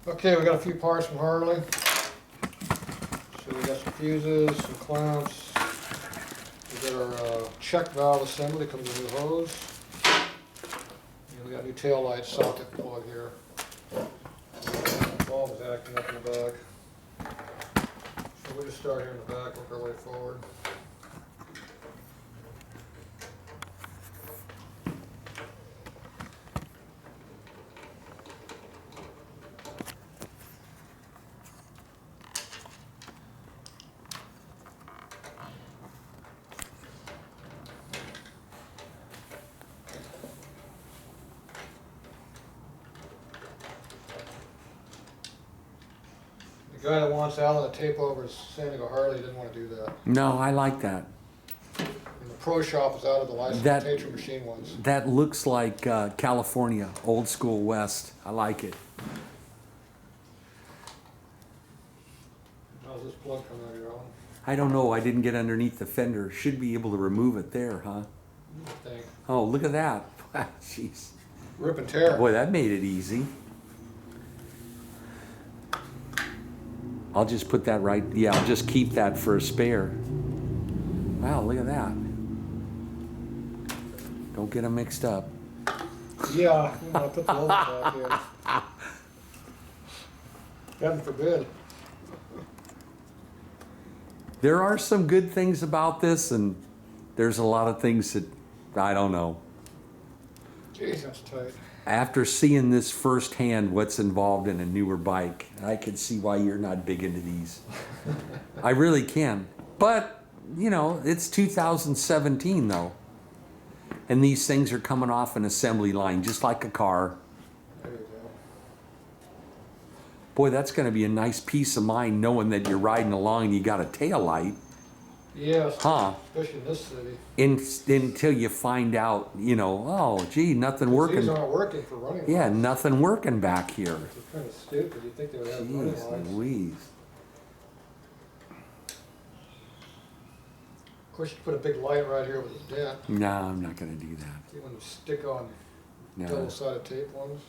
Okay, we got a few parts from Harley. So we got some fuses, some clamps. We got our check valve assembly, comes with a new hose. And we got new tail lights, socket plug here. Bulb is acting up in the back. So we'll just start here in the back, work our way forward. The guy that wants Alan to tape over his San Diego Harley didn't want to do that. No, I like that. And the pro shop is out of the license, That- Tatro machine ones. That looks like California, old school West. I like it. How's this plug coming out of your own? I don't know. I didn't get underneath the fender. Should be able to remove it there, huh? I think. Oh, look at that. Jeez. Rip and tear. Boy, that made it easy. I'll just put that right. Yeah, I'll just keep that for a spare. Wow, look at that. Don't get them mixed up. Yeah, I put the old back in. Heaven forbid. There are some good things about this, and there's a lot of things that I don't know. Jeez, that's tight. After seeing this firsthand, what's involved in a newer bike, I can see why you're not big into these. I really can. But, you know, it's 2017 though. And these things are coming off an assembly line, just like a car. There you go. Boy, that's going to be a nice peace of mind knowing that you're riding along and you got a tail light. Yes, Huh. especially in this city. Until you find out, you know, oh, gee, nothing 'Cause working. these aren't working for running Yeah, lights. nothing working back here. Which is kind of stupid. You'd think they would have running Jeez lights. Louise. Of course, you could put a big light right here with a dent. No, I'm not going to do that. You want to stick on No. double-sided tape ones.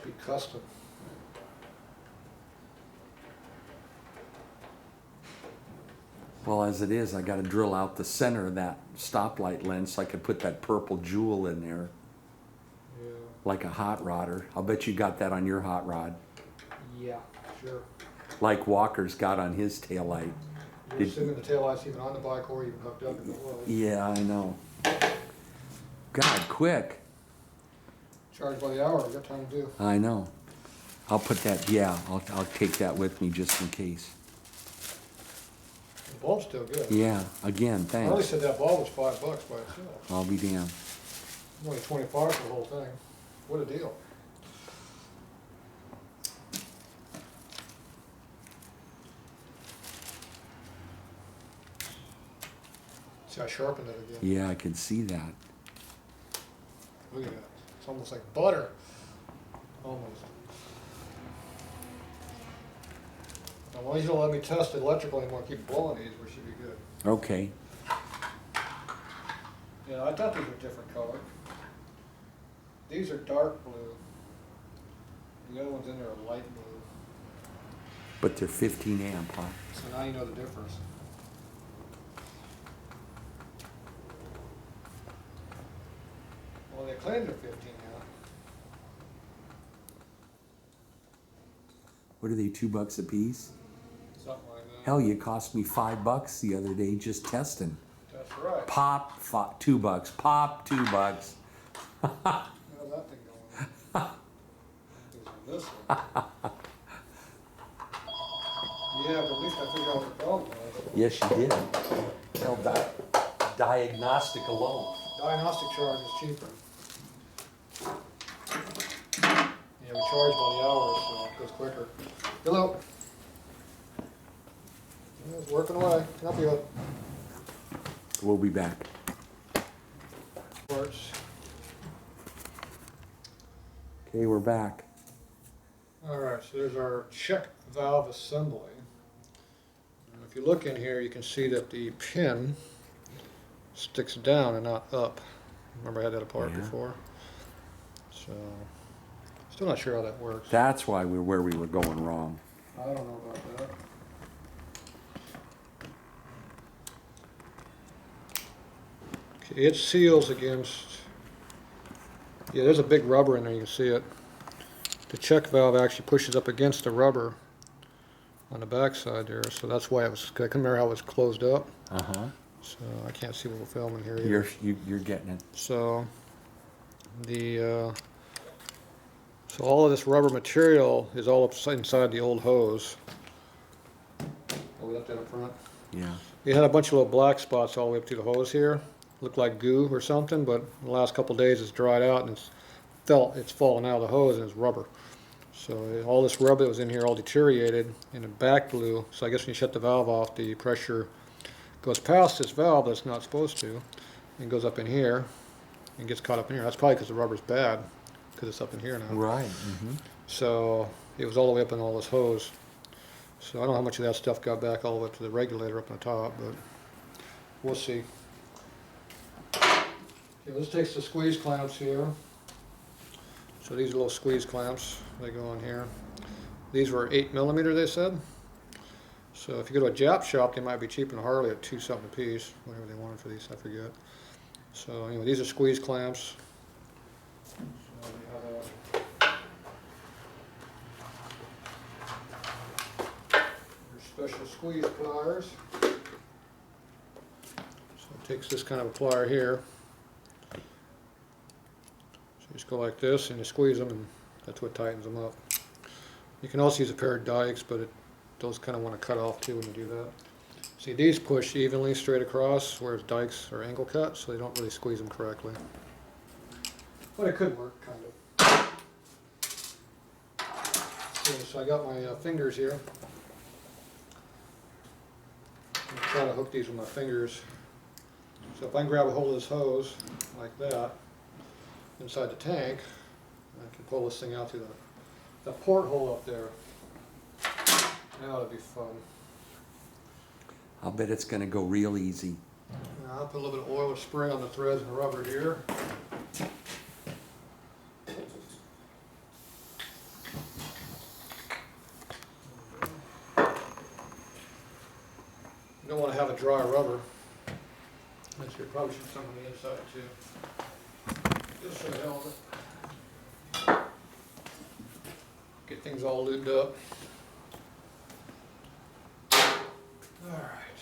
Be custom. Well, as it is, I got to drill out the center of that stoplight lens so I could put that purple jewel in there, Yeah. like a hot rodder. I'll bet you got that on your hot rod, Yeah, sure. like Walker's got on his taillight. You're Did- assuming the taillight's even on the bike or even hooked up in the was. Yeah, I know. God, quick. Charged by the hour, you got time to do. I know. I'll put that, yeah, I'll take that with me just in case. The bulb's still good. Yeah, again, Harley thanks. said that bulb was $5 by itself. I'll be damned. Only 25 for the whole thing. What a deal. See, I sharpened it again. Yeah, I can see that. Look at that. It's almost like butter. Almost. Now, as long as you don't let me test the electrical anymore, keep blowing these, we should be good. Okay. Yeah, I thought these were different color. These are dark blue. The other ones in there are light blue. But they're 15 amp, huh? So now you know the difference. Well, they claim they're 15 now. What are they, $2 a piece? Something like that. Hell, you cost me $5 the other day just testing. That's right. Pop, $2. Pop, $2. How's that thing going? This one. Yeah, but at least I figured out what the problem was. Yes, you did. Hell, diagnostic alone. Diagnostic charge is cheaper. Yeah, we charge by the hour, so it goes quicker. Hello. Yeah, it's working away. Can I help you with We'll be back. parts? Okay, we're back. All right, so there's our check valve assembly. If you look in here, you can see that the pin sticks down and not up. Remember I had that apart Yeah. before? So, still not sure how that works. That's why where we were going wrong. I don't know about that. Okay, it seals against, yeah, there's a big rubber in there, you can see it. The check valve actually pushes up against the rubber on the back side there, so that's why it was, I couldn't remember how it was closed up. Uh-huh. So I can't see what we're filming here either. You're getting it. So so all of this rubber material is all up inside the old hose. Oh, we left that up front. Yeah. It had a bunch of little black spots all the way up to the hose here. Looked like goo or something, but in the last couple of days it's dried out and it's fallen out of the hose and it's rubber. So all this rubber that was in here all deteriorated and it back blew. So I guess when you shut the valve off, the pressure goes past this valve that's not supposed to and goes up in here and gets caught up in here. That's probably because the rubber's bad, because it's up in here now. Right. Mm-hmm. So it was all the way up in all this hose. So I don't know how much of that stuff got back all the way up to the regulator up on the top, but we'll see. Okay, this takes the squeeze clamps here. So these are little squeeze clamps. They go on here. These were 8mm, they said. So if you go to a Jap shop, they might be cheaper than Harley at $2 something a piece, whatever they wanted for these, I forget. So anyway, these are squeeze clamps. So we have your special squeeze pliers. So it takes this kind of a plier here. So you just go like this and you squeeze them and that's what tightens them up. You can also use a pair of dikes, but those kind of want to cut off too when you do that. See, these push evenly straight across, whereas dikes are angle cut, so they don't really squeeze them correctly. But it could work, kind of. Okay, so I got my fingers here. I'm going to try to hook these with my fingers. So if I can grab a hold of this hose, like that, inside the tank, I can pull this thing out through the porthole up there. Now it'll be fun. I'll bet it's going to go real easy. Now I'll put a little bit of oil or spray on the threads and the rubber here. You don't want to have a dry rubber. Actually, you probably should some on the inside too. Just for the hell of it. Get things all lubed up. All right.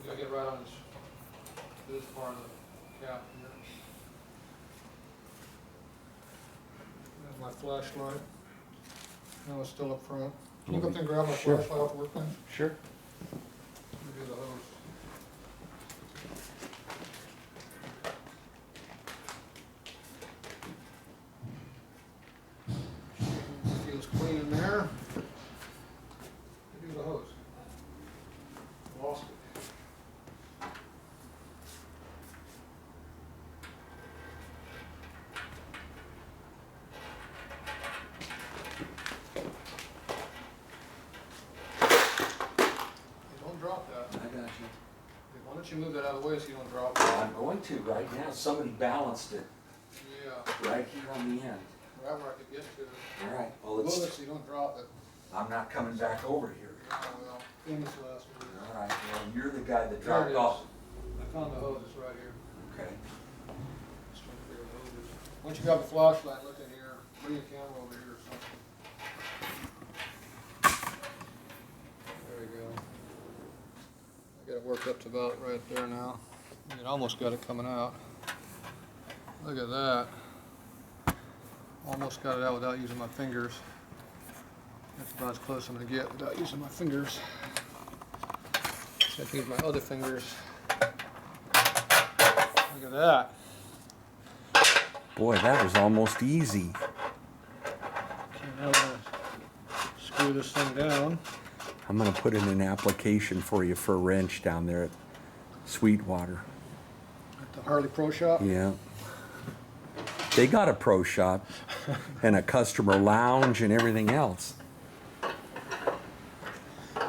We gotta get right on this part of the cap here. There's my flashlight. Now it's still up front. Can you go up there and grab my flashlight off the workbench? Sure. Let me do the hose. Feels clean in there. Do the hose. Lost it. Don't drop that. I got you. Why don't you move that out of the way so you don't drop it? I'm going to right now. Somebody balanced it Yeah, right here on the end. right where I could get to it. All right. Well, Move it it's. so you don't drop it. I'm not coming back over here. Oh well, famous last week. All right. Well, you're the guy that There it dropped is. off. I found the hose, it's right here. Okay. Just trying to figure out what it is. Once you grab the flashlight, look in here, bring your camera over here or something. There we go. I got it worked up to about right there now. It almost got it coming out. Look at that. Almost got it out without using my fingers. That's about as close as I'm gonna get without using my fingers. So I can use my other fingers. Look at that. Boy, that was almost easy. Okay, now we're gonna screw this thing down. I'm going to put in an application for you for a wrench down there at Sweetwater. At the Harley Pro Shop. Yeah. They got a pro shop and a customer lounge and everything else.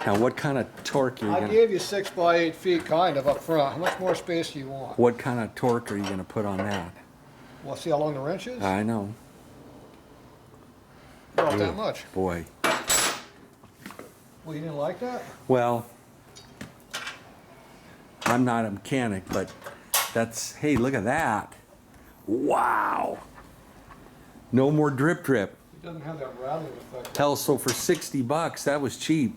Now, what kind of torque are you I gonna? gave you 6 by 8 feet kind of up front. How much more space do you want? What kind of torque are you gonna put on that? Well, see how long the wrench is? I know. Not that Ugh, much. Boy. Well, you didn't like that? Well, I'm not a mechanic, but that's, hey, look at that. Wow. No more drip. It doesn't have that rattling effect. Hell, so for $60, that was cheap.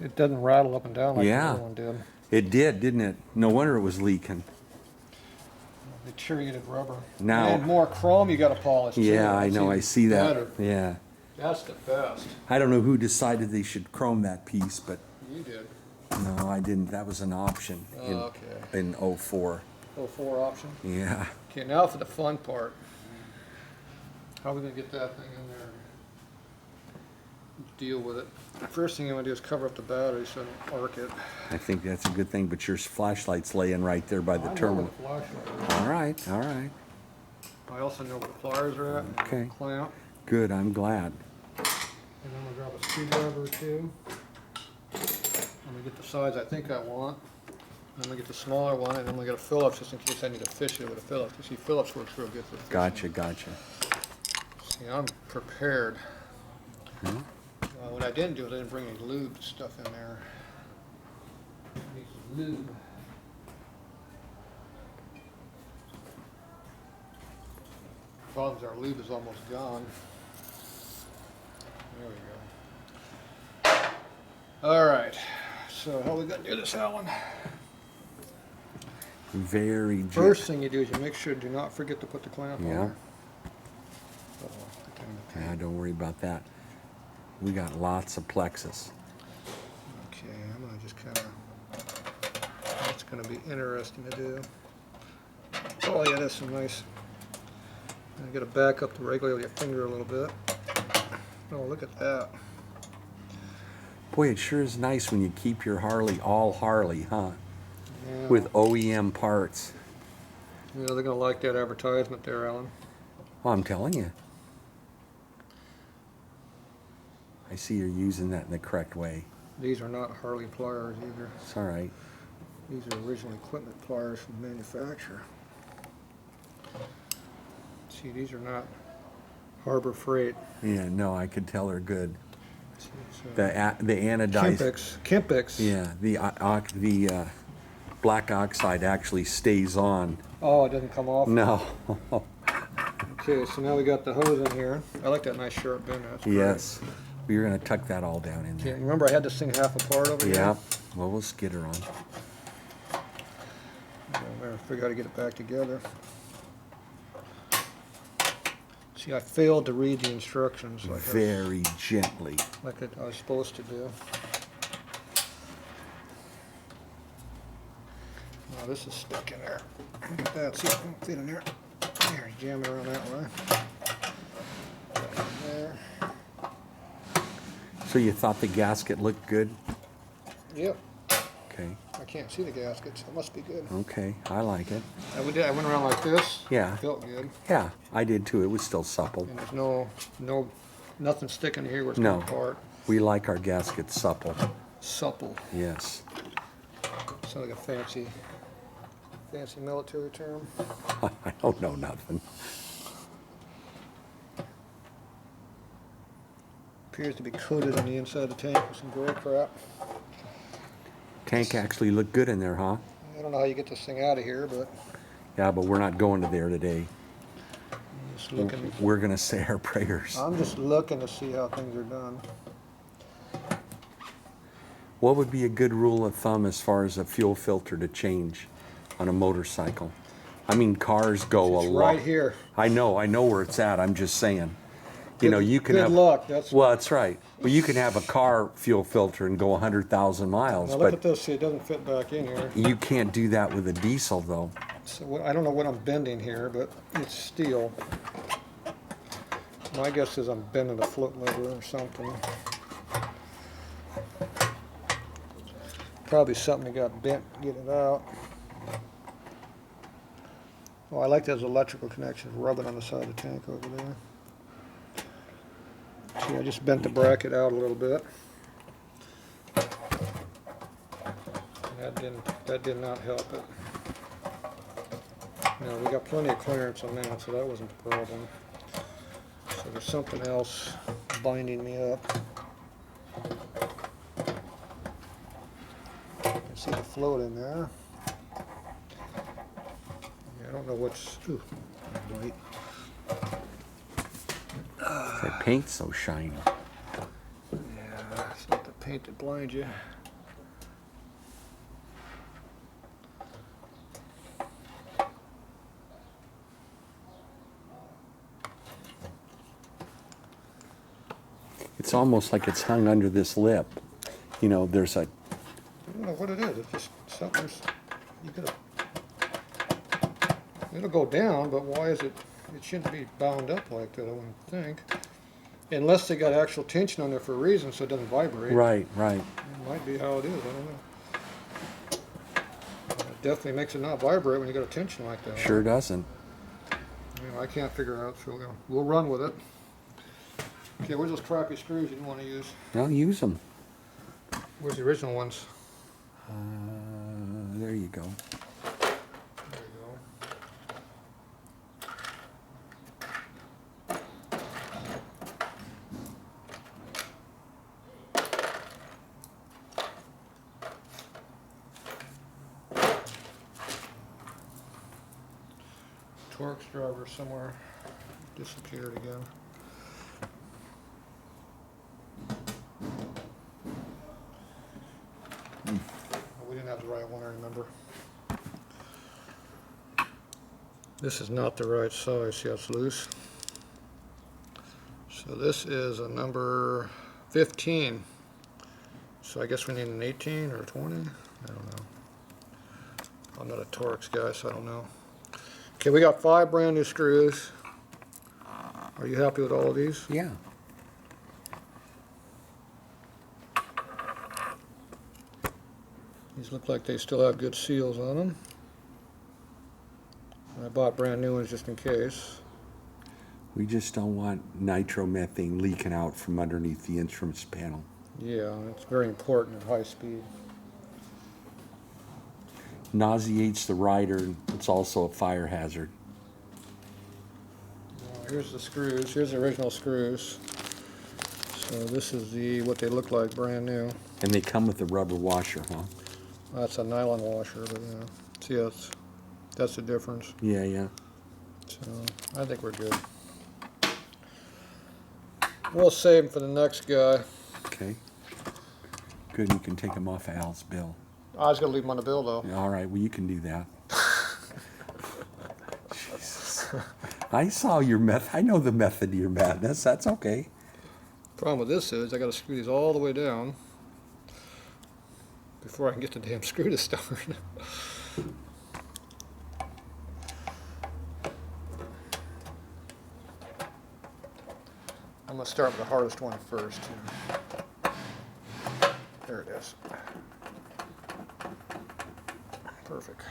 It doesn't rattle up and down like Yeah. the other one did. It did, didn't it? No wonder it was leaking. Deteriorated rubber. Now- And more chrome you got to polish too. Yeah, I That's know, I even see that. better. Yeah. That's the best. I don't know who decided they should chrome that piece, but You did. no, I didn't. That was an option Okay. in 04. 04 option. Yeah. Okay, now for the fun part. How are we going to get that thing in there? Deal with it. The first thing you want to do is cover up the battery so it don't arc it. I think that's a good thing, but your flashlight's laying right there by the I know terminal. where the flashlight is. All right, all right. I also know where the pliers are at. And Okay. the clamp. Good, I'm glad. And then we'll grab a screwdriver or two. I'm gonna get the size I think I want. I'm gonna get the smaller one, and then we'll get a Phillips just in case I need to fish it with a Phillips. You see, Phillips works real good for fishing. Gotcha. See, I'm prepared. Hmm? What I didn't do is I didn't bring any lube stuff in there. Need some lube. Problem is our lube is almost gone. There we go. All right. So how we gonna do this, Alan? Very gentle. First thing you do is you make sure, do not forget to put the clamp on Yeah. there. Yeah, don't worry about that. We got lots of plexus. Okay, I'm gonna just kind of, that's gonna be interesting to do. Oh yeah, that's some nice, I'm gonna back up the regulator with your finger a little bit. Oh, look at that. Boy, it sure is nice when you keep your Harley all Harley, huh? Yeah. With OEM parts. You know, they're gonna like that advertisement there, Alan. Well, I'm telling you. I see you're using that in the correct way. These are not Harley pliers either. It's all right. These are original equipment pliers from the manufacturer. See, these are not Harbor Freight. Yeah, no, I could tell they're good. See, The anodized. Kempix. Yeah, the black oxide actually stays on. Oh, it doesn't come off? No. Okay, so now we got the hose in here. I like that nice sharp bend. That's great. Yes. We're gonna tuck that all down in Okay, there. remember I had this thing half apart over here? Yeah. Well, we'll skid her on. I better figure out how to get it back together. See, I failed to read the instructions Very gently. I was supposed to do. Now this is stuck in there. Look at that. See, it won't fit in there. There, jam it around that way. There. So you thought the gasket looked good? Yep. Okay. I can't see the gasket, so it must be good. Okay. I like it. I went around like this. Yeah. It felt good. Yeah, I did too. It was still supple. And there's nothing sticking here where it's No. coming apart. We like our gaskets supple. Supple. Yes. Sounds like a fancy military term. I don't know nothing. Appears to be coated on the inside of the tank with some gray crap. Tank actually looked good in there, huh? I don't know how you get this thing out of here, but Yeah, but we're not going to there today. I'm just looking. We're gonna say our prayers. I'm just looking to see how things are done. What would be a good rule of thumb as far as a fuel filter to change on a motorcycle? I mean, cars go It's a lot. right here. I know where it's at. I'm just saying. You know, you can Good have. luck. That's Well, that's right. Well, you can have a car fuel filter and go 100,000 miles, now look at but this. See, it doesn't fit back in here. you can't do that with a diesel, though. So I don't know what I'm bending here, but it's steel. My guess is I'm bending the float lever or something. Probably something that got bent to get it out. Oh, I like those electrical connections rubbing on the side of the tank over there. See, I just bent the bracket out a little bit. That did not help it. Now we got plenty of clearance on that, so that wasn't the problem. So there's something else binding me up. I see the float in there. Yeah, I don't know what's. Ooh, white. That paint's so shiny. Yeah, it's not the paint that blinds you. It's almost like it's hung under this lip. You know, there's a... I don't know what it is. It's just something's. You gotta. It'll go down, but why is it? It shouldn't be bound up like that, I wouldn't think. Unless they got actual tension on there for a reason, so it doesn't vibrate. Right, right. It might be how it is. I don't know. It definitely makes it not vibrate when you got a tension like that. Sure doesn't. You know, I can't figure it out, so we'll run with it. Okay, where's those crappy screws you didn't want to use? I'll use them. Where's the original ones? There you go. There you go. Torx driver somewhere disappeared again. We didn't have the right one, I remember. This is not the right size. See how it's loose? So this is a number 15. So I guess we need an 18 or 20? I don't know. I'm not a Torx guy, so I don't know. Okay, we got 5 brand new screws. Are you happy with all of these? Yeah. These look like they still have good seals on them. I bought brand new ones just in case. We just don't want nitromethane leaking out from underneath the instruments panel. Yeah, it's very important at high speed. Nauseates the rider, and it's also a fire hazard. Here's the screws. Here's the original screws. So this is what they look like brand new. And they come with a rubber washer, huh? That's a nylon washer, but yeah. See, that's the difference. Yeah, yeah. So I think we're good. We'll save them for the next guy. Okay. Good, you can take them off of Al's bill. I was gonna leave them on the bill though. All right, well, you can do that. Jesus. I saw your method. I know the method to your madness. That's okay. Problem with this is I gotta screw these all the way down before I can get the damn screw to start. I'm gonna start with the hardest one first. There it is. Perfect.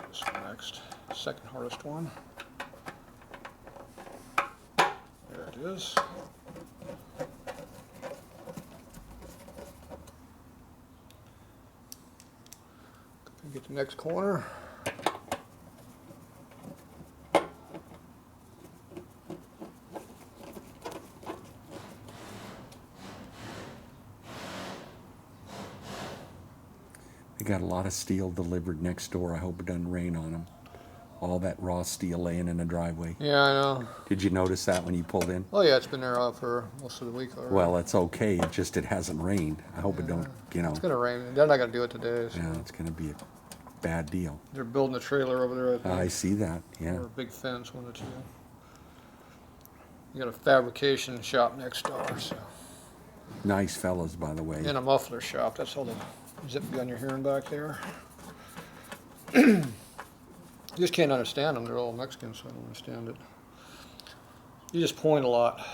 This one next. Second hardest one. There it is. Get the next corner. They got a lot of steel delivered next door. I hope it doesn't rain on them. All that raw steel laying in the driveway. Yeah, I know. Did you notice that when you pulled in? Oh yeah, it's been there for most of the week already. Well, it's okay. It hasn't rained. I hope it don't, It's gonna rain. They're not gonna do it today. So. Yeah, it's gonna be a bad deal. They're building a trailer over there, I think. I see that, yeah. Or a big fence, one or two. You got a fabrication shop next door, so. Nice fellas, by the way. And a muffler shop. That's all the zip gun you're hearing back there. You just can't understand them. They're all Mexican, so I don't understand it. You just point a lot.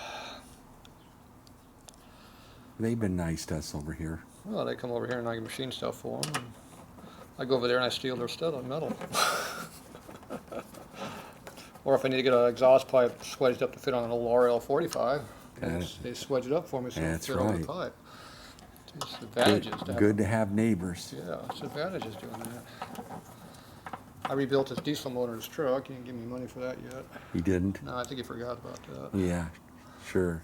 They've been nice to us over here. Well, they come over here and I can machine stuff for them. I go over there and I steal their stuff on metal. Or if I need to get an exhaust pipe swedged up to fit on an old RL45, Got it. they swedge it up for me so it That's fit over right. the pipe. It's advantages to have. Good to have neighbors. Yeah, it's advantages doing that. I rebuilt this diesel motor in his truck. He didn't give me money for that yet. He didn't? No, I think he forgot about that. Yeah, sure.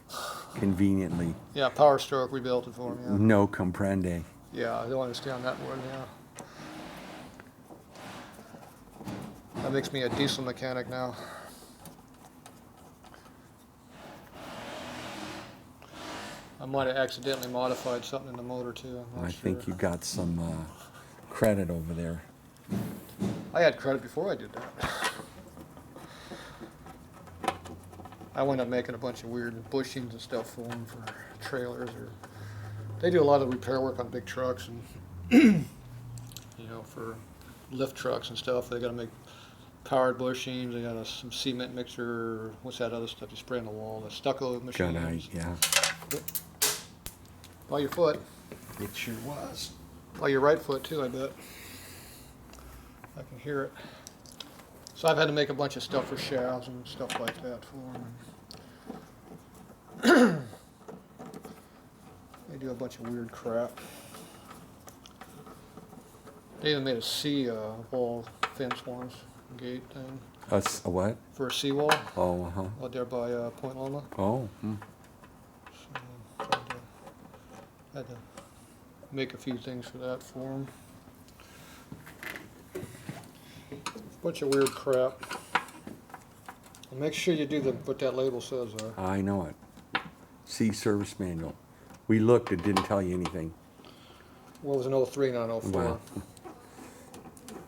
Conveniently. Yeah, Power Stroke rebuilt it for me. Yeah, No comprende. yeah, I don't understand that one. Yeah, that makes me a diesel mechanic now. I might have accidentally modified something in the motor too. I'm not I sure. think you got some credit over there. I had credit before I did that. I wound up making a bunch of weird bushings and stuff for them for trailers, or they do a lot of repair work on big trucks and you know, for lift trucks and stuff. They got to make powered bushings. They got some cement mixer. What's that other stuff you spray on the wall? The stucco machines. Gunite, yeah. By your foot. It sure was. By your right foot too, I bet. I can hear it. So I've had to make a bunch of stuff for shafts and stuff like that for them. They do a bunch of weird crap. They even made a sea-wall fence once, gate thing, A what? for a seawall Oh, uh-huh. out there by Point Loma. Oh, So had to make a few things for that for them. Bunch of weird crap. And make sure you do what that label says there. I know it. See service manual. We looked, it didn't tell you anything. Well, it was an 03, not an 04. Wow.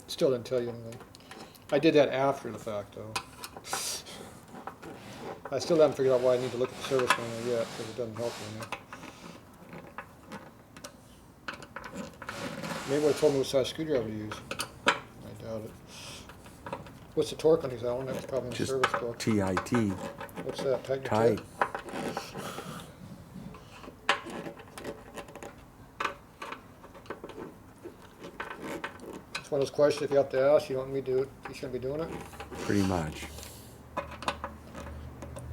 Still didn't tell you anything. I did that after the fact, though. I still haven't figured out why I need to look at the service manual yet, because it doesn't help me. Maybe they told me what size screwdriver to use. I doubt it. What's the torque on these, Alan? That's probably in the Just service book. TIT. What's that? Tighten your Tight. tip? It's one of those questions if you have to ask, you don't need to do it, you shouldn't be doing it. Pretty much.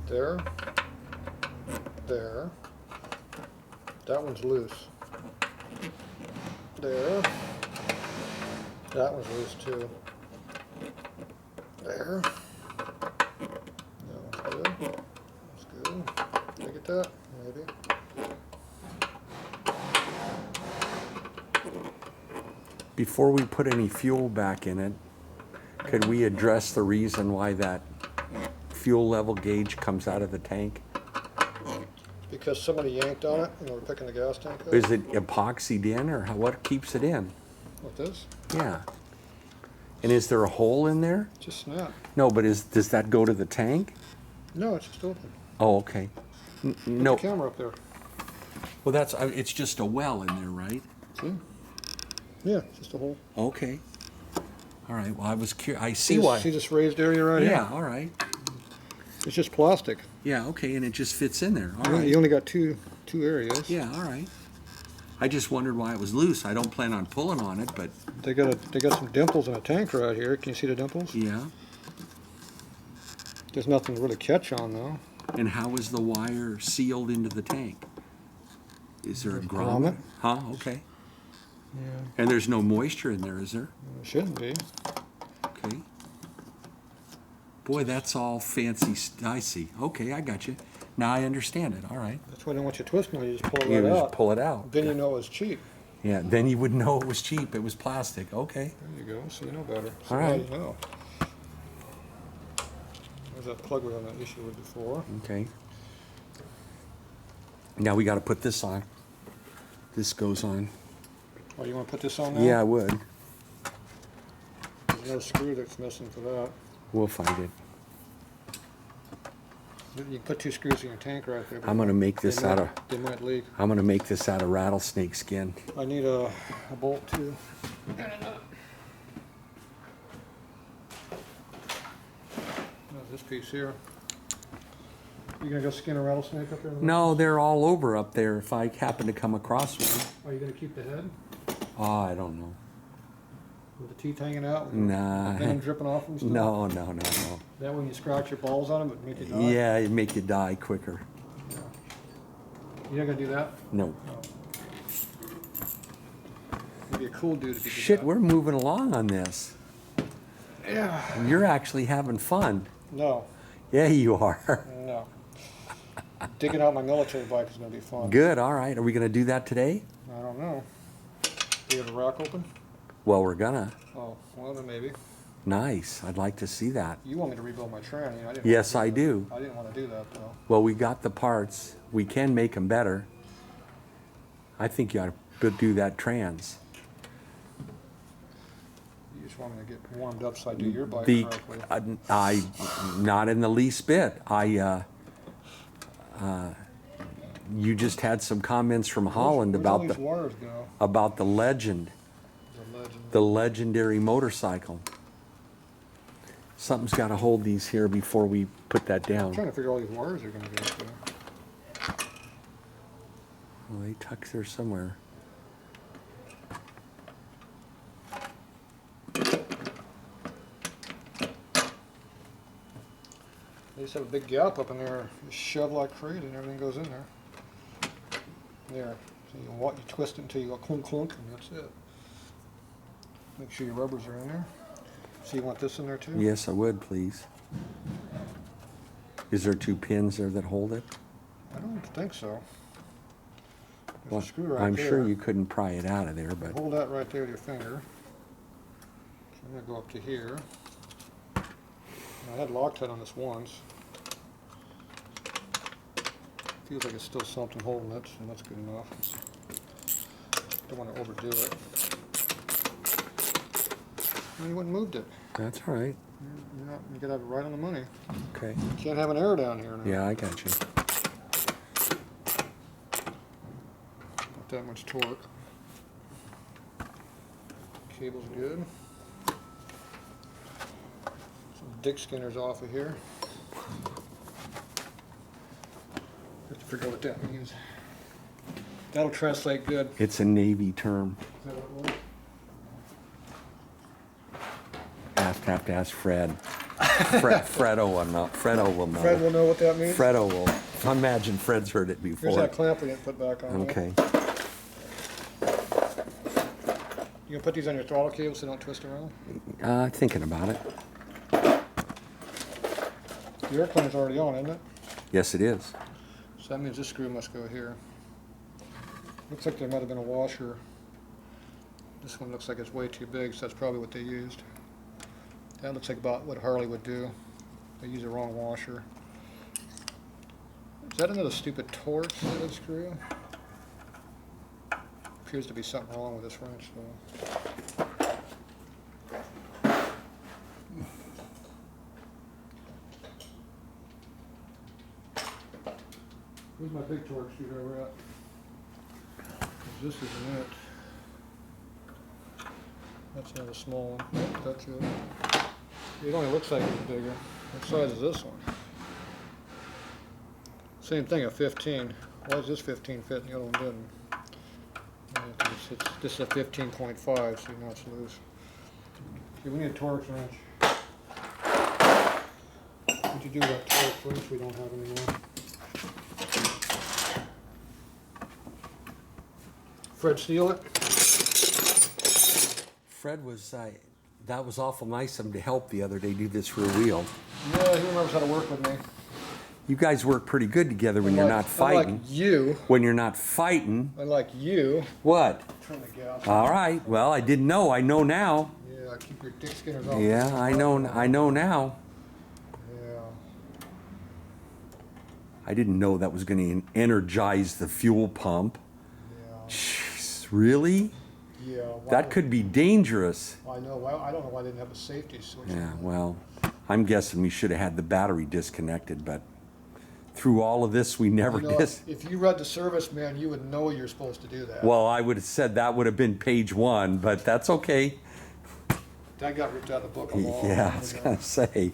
There. There. That one's loose. There. That one's loose too. There. That one's good. That's good. Did I get that? Maybe. Before we put any fuel back in it, could we address the reason why that fuel level gauge comes out of the tank? Because somebody yanked on it, and we're picking the gas tank up. Is it epoxied in, or what keeps it in? What, this? Yeah. And is there a hole in there? Just snap. No, but does that go to the tank? No, it's just open. Oh, okay. Put No. the camera up there. Well, it's just a well in there, right? See? Yeah, just a hole. Okay. All right. Well, I was curious. I see why. See this raised area right here? Yeah. All right. It's just plastic. Yeah. Okay. And it just fits in there. All right. You only got two areas. Yeah. All right. I just wondered why it was loose. I don't plan on pulling on it, but They got some dimples in a tank right here. Can you see the dimples? yeah. There's nothing to really catch on though. And how is the wire sealed into the tank? Is there a Grommet? grommet? Huh? Okay. Yeah. And there's no moisture in there, is there? It shouldn't be. Okay. Boy, that's all fancy. I see. Okay, I got you. Now I understand it. All right. That's why I don't want you twisting it. You just pull it You right just out. pull it out. Then you know it's cheap. Yeah, then you would know it was cheap. It was plastic. Okay. There you go. So you know better. So All now right. you know. There's that plug we had that issue with before. Okay. Now we got to put this on. This goes on. Oh, you want to put this on now? Yeah, I would. There's another screw that's missing for that. We'll find it. You can put two screws in your tank right there. but I'm gonna make this they out might- of. They might leak. I'm gonna make this out of rattlesnake skin. I need a bolt too. This piece here. You gonna go skin a rattlesnake up there? No, they're all over up there. If I happen to come across one. Are you gonna keep the head? Oh, I don't know. With the teeth hanging out? With Nah. the venom dripping off them? No. That when you scratch your balls on them, it make you die? Yeah, it'd make you die quicker. Yeah. You're not gonna do that? No. No. You'd be a cool dude if you did Shit, that. we're moving along on this. Yeah. You're actually having fun. No. Yeah, you are. No. Digging out my military bike is gonna be fun. Good, all right. Are we going to do that today? I don't know. Do you have a rack open? Well, we're gonna. Oh, well then maybe. Nice. I'd like to see that. You want me to rebuild my tranny? I didn't. Yes, I that. do. I didn't want to do that though. Well, we got the parts. We can make them better. I think you ought to do that trans. You just want me to get warmed up so I do your bike The correctly. I not in the least bit. You just had some comments from Holland Where's all about these the wires go? about the legend, The legend. the legendary motorcycle. Something's got to hold these here before we put that I'm down. trying to figure all these wires are gonna go to. Well, they tuck there somewhere. They just have a big gap up in there. You shove like crazy and everything goes in there. There. So you twist it until you go clunk clunk and that's it. Make sure your rubbers are in there. So you want this in there too? Yes, I would, please. Is there 2 pins there that hold it? I don't think so. There's Well, a screw right I'm there. sure you couldn't pry it out of there, but Hold that right there with your finger. So I'm going to go up to here. I had Loctite on this once. Feels like it's still something holding it, and that's good enough. Don't want to overdo it. And you went and moved it. that's all right. You got to have it right on the money. Okay. You can't have an error down here now. Yeah, I got you. Not that much torque. Cable's good. Some dick skinners off of here. Have to figure out what that means. That'll translate good. It's a Navy term. Is that what it was? Have to ask Fred. Fredo will know. Fredo will know. Fred will know what that means. Fredo will. I imagine Fred's heard it before. Here's that clamp we didn't put back on. Okay. You gonna put these on your throttle cable so they don't twist around? Thinking about it. The air cleaner's already on, isn't it? Yes, it is. So that means this screw must go here. Looks like there might have been a washer. This one looks like it's way too big, so that's probably what they used. That looks like about what Harley would do. They use the wrong washer. Is that another stupid Torx fitted screw? Appears to be something wrong with this wrench though. Where's my big Torx screwdriver at? 'Cause this isn't it. That's another small one. Nope, that's it. It only looks like it's bigger. What size is this one? Same thing, a 15. Why does this 15 fit and the other one didn't? Yeah, 'cause this is a 15.5, so you know it's loose. Okay, we need a Torx wrench. What'd you do with that Torx wrench we don't have anymore? Fred steal it? Fred was. That was awful nice of him to help the other day do this rear wheel. Yeah, he remembers how to work with me. You guys work pretty good together when you're not fighting. Unlike you. When you're not fighting. Unlike you. What? Turn the gas. All right. Well, I didn't know. I know now. Yeah, keep your dick skinners off. Yeah, I know now. Yeah. I didn't know that was going to energize the fuel pump. Yeah. Jeez, really? Yeah. why That would- could be dangerous. I know. Well, I don't know why they didn't have a safety switch. Yeah, well, I'm guessing we should have had the battery disconnected, but through all of this, we never You know, did. if you read the service man, you would know you're supposed to do that. Well, I would have said that would have been page 1, but that's okay. That got ripped out of the book a long Yeah, I time was ago. going to say.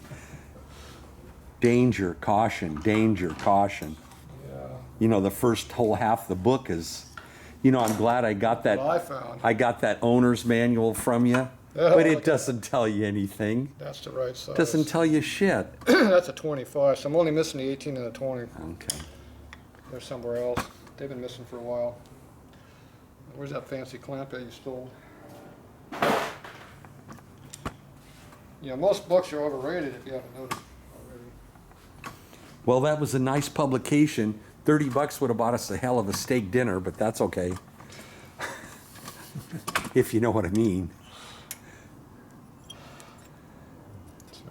Danger, caution, danger, caution. Yeah. You know, the first whole half of the book is, I'm glad I got that. What I found. I got that owner's manual from you. But it doesn't tell you anything. That's the right size. Doesn't tell you shit. That's a 25, so I'm only missing the 18 and the 20. Okay. They're somewhere else. They've been missing for a while. Where's that fancy clamp that you stole? Yeah, most books are overrated if you haven't noticed already. Well, that was a nice publication. $30 would have bought us a hell of a steak dinner, but that's okay. If you know what I mean.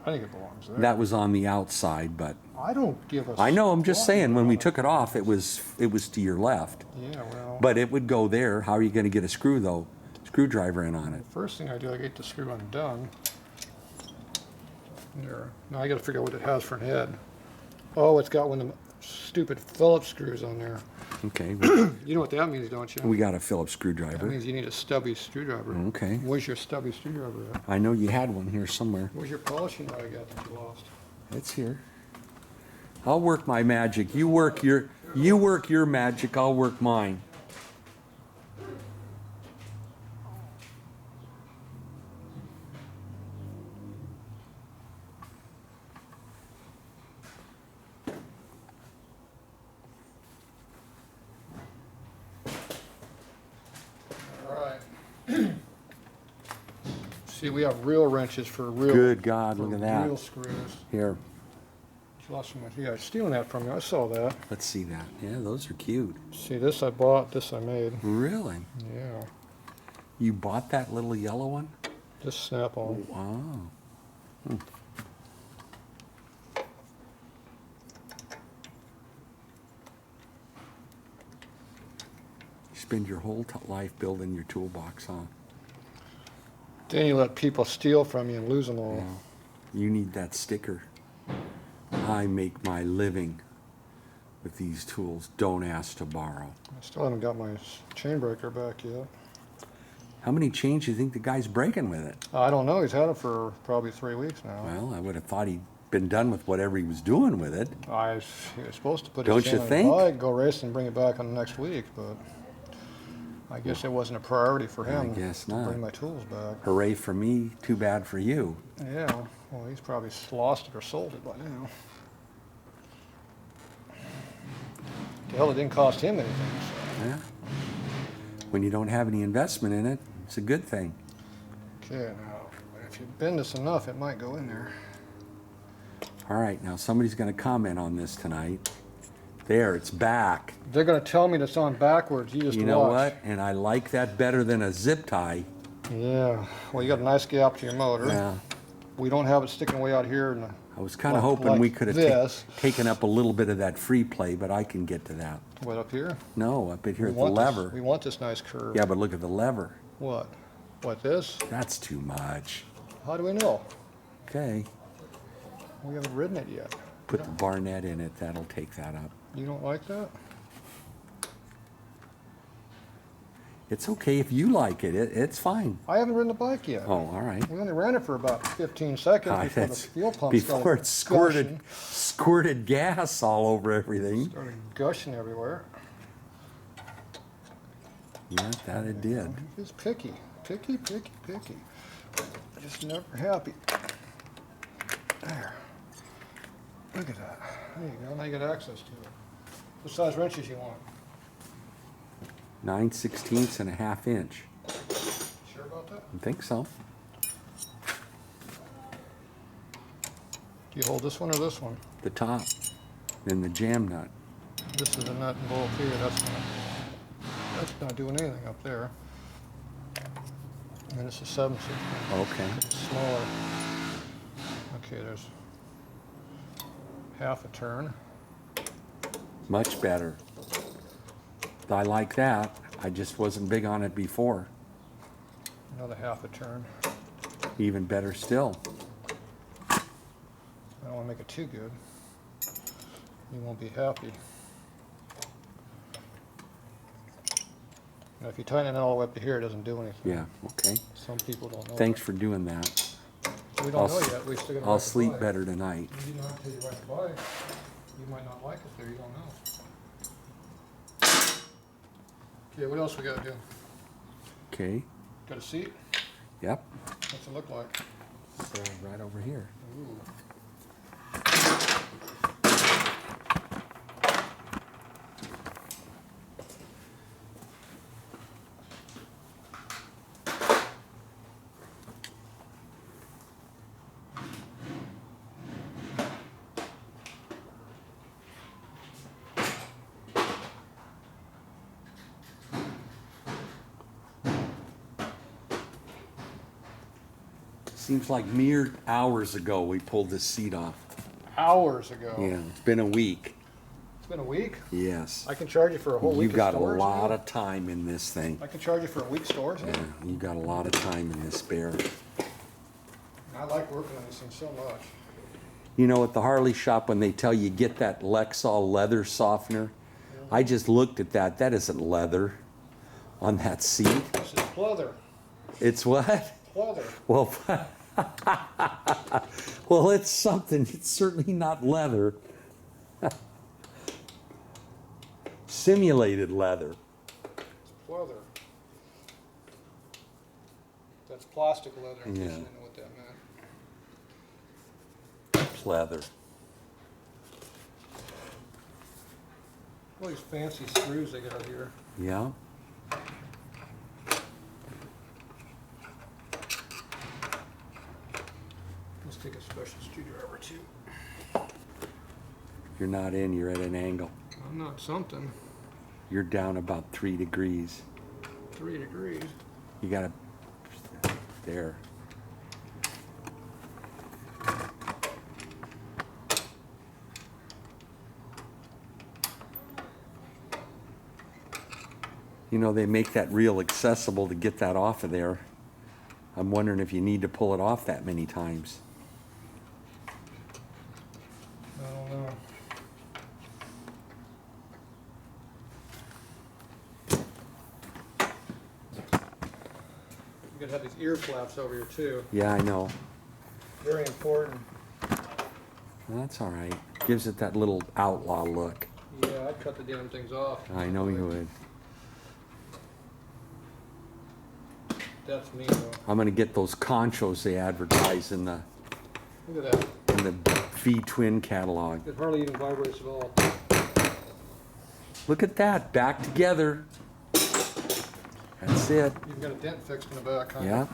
I think it belongs there. That was on the outside, but I don't give a. I know, I'm just fuck saying, when we about took it off, it was to your left. it. Yeah, well. But it would go there. How are you going to get a screwdriver in on it? First thing I do, I get the screw undone. There. Now I got to figure out what it has for an head. Oh, it's got one of them stupid Phillips screws on there. Okay. You know what that means, don't you? We got a Phillips That screwdriver. means you need a stubby screwdriver. Okay. Where's your stubby screwdriver at? I know you had one here somewhere. Where's your polishing rod I got that you lost? It's here. I'll work my magic. You work your magic. I'll work mine. See, we have real wrenches for real. Good God, for look at that. Real screws. Here, You lost some. Yeah, stealing that from you. I saw that. let's see that. Yeah, those are cute. See, this I bought. This I made. Really? Yeah. You bought that little yellow one? Just snap on. Wow. You spend your whole life building your toolbox, huh? Then you let people steal from you and lose them all. Yeah. You need that sticker. I make my living with these tools. Don't ask to borrow. I still haven't got my chain breaker back yet. How many chains do you think the guy's breaking with it? I don't know. He's had it for probably 3 weeks now. Well, I would have thought he'd been done with whatever he was doing with it. He was supposed to put Don't his chain you on think? his bike, go race and bring it back on the next week, but I guess it wasn't a priority for him. I guess to not. bring my tools back. Hooray for me, too bad for you. Yeah. Well, he's probably lost it or sold it by now. The hell, it didn't cost him anything. So. Yeah. When you don't have any investment in it, it's a good thing. Okay, now, if you bend this enough, it might go in there. All right, now somebody's going to comment on this tonight. There, it's back. They're going to tell me that's on backwards. You just You know watch. what? And I like that better than a zip tie. Yeah. Well, you got a nice gap to your motor. Yeah. We don't have it sticking way out here. And I was kind of Like- hoping we like could have this. taken up a little bit of that free play, but I can get to that. what up here? No, up in here We at the want lever. This, we want this nice curve. Yeah, but look at the lever. What? What, this? That's too much. How do we know? Okay. We haven't ridden it yet. Put the Barnett in it. That'll take that up. You don't like that? It's okay if you like it. It's fine. I haven't ridden the bike yet. Oh, all right. We only ran it for about 15 seconds Ah, before the that's fuel pump before it started squirted gas all over everything. started gushing everywhere. Yeah, that it did. He's picky. Picky, picky, picky. Just never happy. There. Look at that. There you go. Now you got access to it. What size wrenches you want? 9/16 and a half inch. Sure about that? I think so. Do you hold this one or this one? The top. Then the jam nut. This is a nut and bolt here. That's not doing anything up there. And it's a 7/16. Okay. It's smaller. Okay, there's half a turn. Much better. I like that. I just wasn't big on it before. Another half a turn. Even better still. I don't want to make it too good. You won't be happy. Now, if you tighten it all the way up to here, it doesn't do anything. Yeah, okay. Some people don't know. Thanks for doing that. that. We don't I'll know s- yet. We still got to I'll sleep better tonight. You don't have to ride the bike. You might not like it there. You don't know. Okay, what else we got to do? Okay. Got a seat? Yep. What's it look like? So right over here. Ooh. Seems like mere hours ago we pulled this seat off. Hours ago. Yeah, it's been a week. It's been a week. Yes. I can charge you for a whole week You've of got a storage. lot now? of time in this thing. I can charge you for a week's storage. Yeah, you got a lot of time in this bear. I like working on this thing so much. You know, at the Harley shop, when they tell you get that Lexol leather softener, I just looked at that. That isn't leather on that seat. This is pleather. It's what? Pleather. Well, well, it's something. It's certainly not leather. Simulated leather. It's pleather. That's plastic leather. In case Yeah. you didn't know what that meant. Leather. All these fancy screws they got here. Yeah. Let's take a special screwdriver too. You're not in. You're at an angle. I'm not something. You're down about 3 degrees. 3 degrees. You gotta. There. You know, they make that real accessible to get that off of there. I'm wondering if you need to pull it off that many times. I don't know. You gotta have these ear flaps over here too. Yeah, I know. Very important. Well, that's all right. Gives it that little outlaw look. Yeah, I'd cut the damn things off. I know you would. That's me though. I'm gonna get those conchos they advertise in the Look at that. V-twin catalog. It hardly even vibrates at all. Look at that, back together. That's it. You've got a dent fixed in the back, huh? Yeah.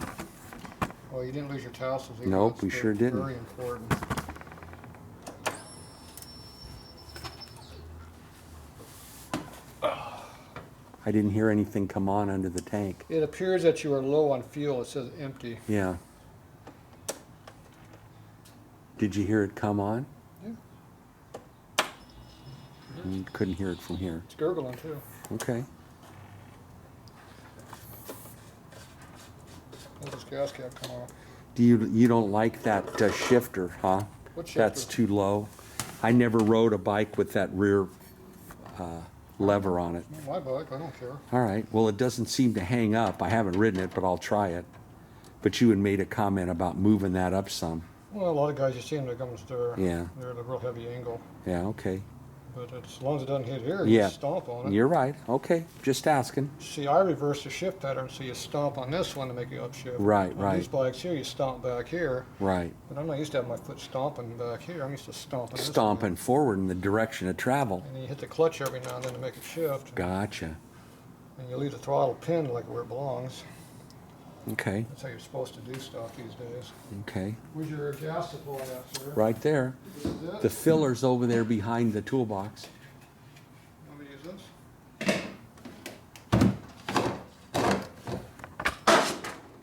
Well, you didn't lose your tassels either. Nope, That's we sure didn't. Very important. I didn't hear anything come on under the tank. It appears that you are low on fuel. It says empty. Yeah. Did you hear it come on? Yeah. You couldn't hear it from here. It's gurgling too. Okay. Let this gas cap come off. You don't like that shifter, huh? What shifter? That's too low. I never rode a bike with that rear lever on it. Not my bike. I don't care. All right. Well, it doesn't seem to hang up. I haven't ridden it, but I'll try it. But you had made a comment about moving that up some. Well, a lot of guys you see them, they're Yeah. they're at a real heavy angle. Yeah. Okay. But as long as it doesn't hit here, you Yeah. stomp on it. You're right. Okay. Just asking. See, I reverse the shift pattern, so you stomp on this one to make it upshift. Right, on right. these bikes here, you stomp back here. Right. But I'm not used to having my foot stomping back here. I'm used to stomping this way. Stomping forward in the direction of travel. And then you hit the clutch every now and then to make it shift. Gotcha. And you leave the throttle pinned like where it belongs. Okay. That's how you're supposed to do stuff these days. Okay. Where's your gas supply at, sir? Right there. This is it? The filler's over there behind the toolbox. Want me to use this?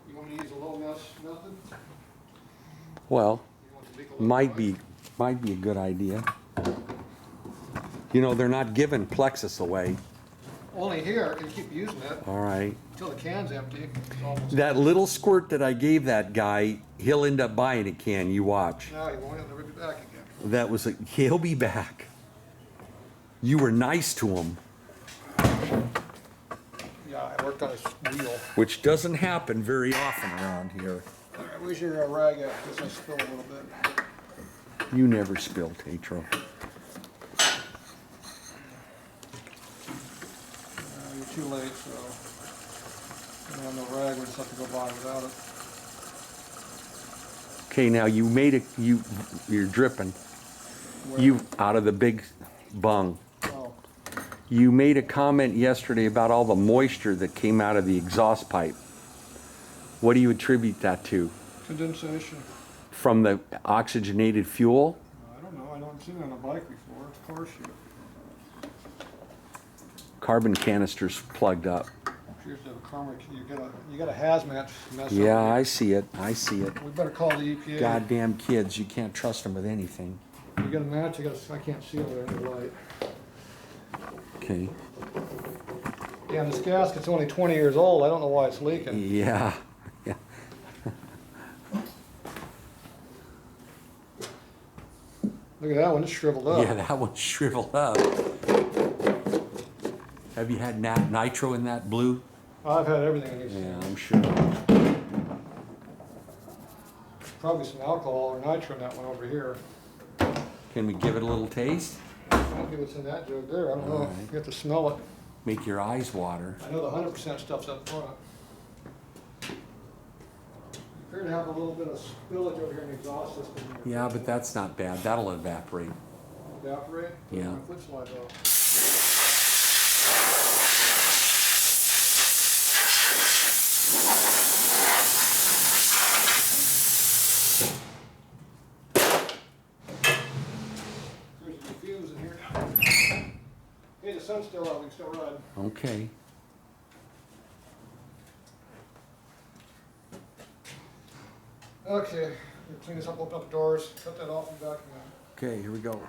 You want me to use a low mess method? Well, You want the big low might price? be a good idea. You know, they're not giving plexus away. Only here, you keep using it All right. until the can's empty. It's almost That little squirt that I gave that guy, he'll end up buying a can. You watch. now you won't have to rip it back again. That was he'll be back. You were nice to him, Yeah, I worked on his wheel. which doesn't happen very often around here. All right, where's your rag at? Guess I spilled a little bit. You never spill, Tatro. You're too late, so I don't have no rag. We just have to go by without it. Okay, now you made you're dripping. Where? Out of the big bung. Oh, You made a comment yesterday about all the moisture that came out of the exhaust pipe. What do you attribute that to? condensation. From the oxygenated fuel? I don't know. I haven't seen it on a bike before. It's car shit. Carbon canisters plugged up. Here's the karma. You got a hazmat mess. Yeah, up I here. see it. I see it. We better call the EPA. Goddamn kids, you can't trust them with anything. You got a match? I can't see over there in the light. Okay. Yeah, and this gasket's only 20 years old. I don't know why it's leaking. Yeah. Yeah. Look at that one. It's shriveled up. Yeah, that one's shriveled up. Have you had nitro in that blue? I've had everything in these Yeah, things. I'm sure. Probably some alcohol or nitro in that one over here. Can we give it a little taste? I don't know what's in that jug there. I don't know. Alright. You have to smell it. Make your eyes water. I know the 100% stuff's up front. You appear to have a little bit of spillage over here in the exhaust system. Yeah, but that's not bad. That'll evaporate. Evaporate? Yeah. My foot slides off. There's a fuse in here. Hey, the sun's still out. We can still ride. Okay. Okay, we'll clean this up, open up the doors, cut that off and vacuum it. Okay, here we go.